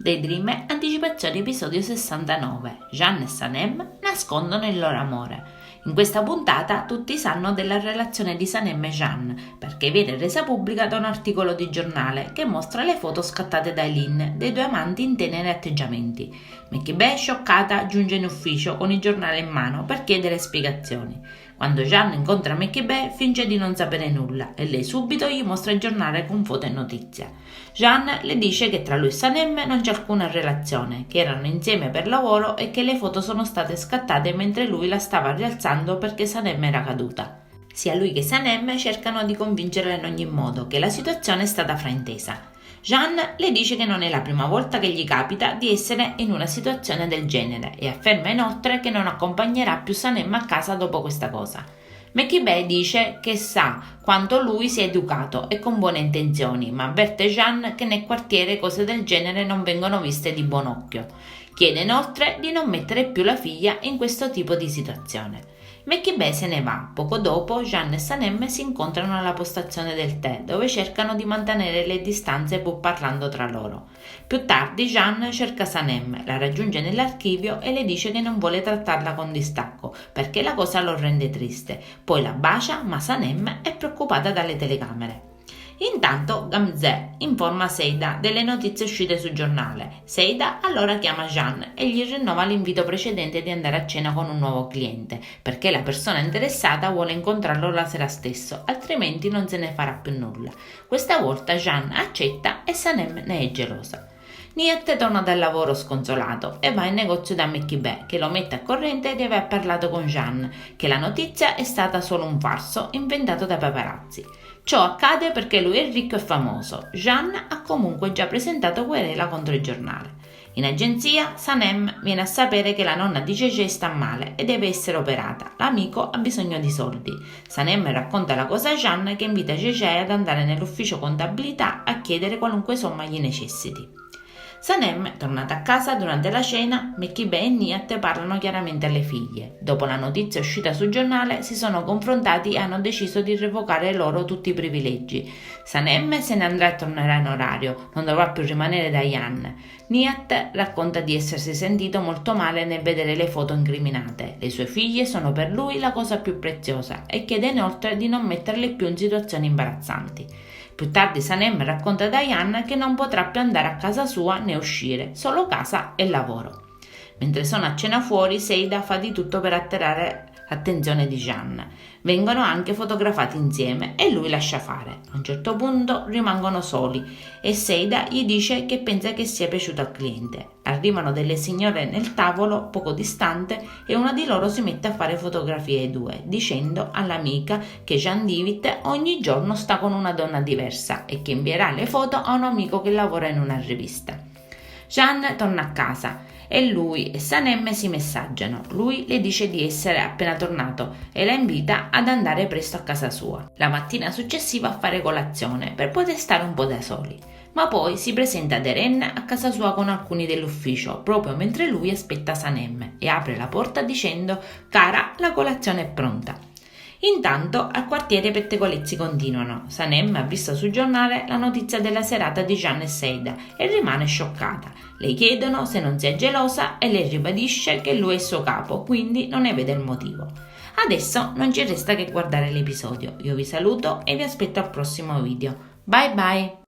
Daydream, anticipazione episodio 69. Jeanne e Sanem nascondono il loro amore. In questa puntata tutti sanno della relazione di Sanem e Jeanne perché viene resa pubblica da un articolo di giornale che mostra le foto scattate da Eileen dei due amanti in teneri atteggiamenti. Mekhibe, scioccata, giunge in ufficio con il giornale in mano per chiedere spiegazioni. Quando Jeanne incontra Mekhibe finge di non sapere nulla e lei subito gli mostra il giornale con foto e notizie. Jeanne le dice che tra lui e Sanem non c'è alcuna relazione, che erano insieme per lavoro e che le foto sono state scattate mentre lui la stava rialzando perché Sanem era caduta. Sia lui che Sanem cercano di convincerla in ogni modo che la situazione è stata fraintesa. Jeanne le dice che non è la prima volta che gli capita di essere in una situazione del genere e afferma inoltre che non accompagnerà più Sanem a casa dopo questa cosa. Mekhibe dice che sa quanto lui sia educato e con buone intenzioni, ma avverte Jeanne che nel quartiere cose del genere non vengono viste di buon occhio. Chiede inoltre di non mettere più la figlia in questo tipo di situazione. Mekhibe se ne va. Poco dopo Jeanne e Sanem si incontrano alla postazione del tè, dove cercano di mantenere le distanze pur parlando tra loro. Più tardi Jeanne cerca Sanem, la raggiunge nell'archivio e le dice che non vuole trattarla con distacco, perché la cosa lo rende triste. Poi la bacia, ma Sanem è preoccupata dalle telecamere. Intanto Gamzeh informa Seida delle notizie uscite sul giornale. Seida allora chiama Jeanne e gli rinnova l'invito precedente di andare a cena con un nuovo cliente, perché la persona interessata vuole incontrarlo la sera stesso, altrimenti non se ne farà più nulla. Questa volta Jeanne accetta e Sanem ne è gelosa. Nihat torna dal lavoro sconsolato e va in negozio da Mekhibe, che lo mette a corrente di aver parlato con Jeanne, che la notizia è stata solo un falso inventato dai paparazzi. Ciò accade perché lui è ricco e famoso. Jeanne ha comunque già presentato querela contro il giornale. In agenzia, Sanem viene a sapere che la nonna di JJ sta male e deve essere operata. L'amico ha bisogno di soldi. Sanem racconta la cosa a Jeanne, che invita JJ ad andare nell'ufficio contabilità a chiedere qualunque somma gli necessiti. Sanem, tornata a casa durante la cena, Mekhibe e Nihat parlano chiaramente alle figlie. Dopo la notizia uscita sul giornale, si sono confrontati e hanno deciso di revocare loro tutti i privilegi. Sanem se ne andrà e tornerà in orario, non dovrà più rimanere da Jeanne. Nihat racconta di essersi sentito molto male nel vedere le foto incriminate. Le sue figlie sono per lui la cosa più preziosa e chiede inoltre di non metterle più in situazioni imbarazzanti. Più tardi Sanem racconta a Diane che non potrà più andare a casa sua né uscire, solo casa e lavoro. Mentre sono a cena fuori, Seida fa di tutto per attirare l'attenzione di Jeanne. Vengono anche fotografati insieme e lui lascia fare. A un certo punto rimangono soli e Seida gli dice che pensa che sia piaciuto al cliente. Arrivano delle signore nel tavolo poco distante e una di loro si mette a fare fotografie ai due, dicendo all'amica che Jean Divit ogni giorno sta con una donna diversa e che invierà le foto a un amico che lavora in una rivista. Jeanne torna a casa e lui e Sanem si messaggiano. Lui le dice di essere appena tornato e la invita ad andare presto a casa sua la mattina successiva a fare colazione per poter stare un po' da soli. Ma poi si presenta ad Eren a casa sua con alcuni dell'ufficio proprio mentre lui aspetta Sanem e apre la porta dicendo: «Cara, la colazione è pronta». Intanto al quartiere i pettegolezzi continuano. Sanem ha visto sul giornale la notizia della serata di Jeanne e Seida e rimane scioccata. Le chiedono se non sia gelosa e lei ribadisce che lui è il suo capo, quindi non ne vede il motivo. Adesso non ci resta che guardare l'episodio. Io vi saluto e vi aspetto al prossimo video. Bye bye!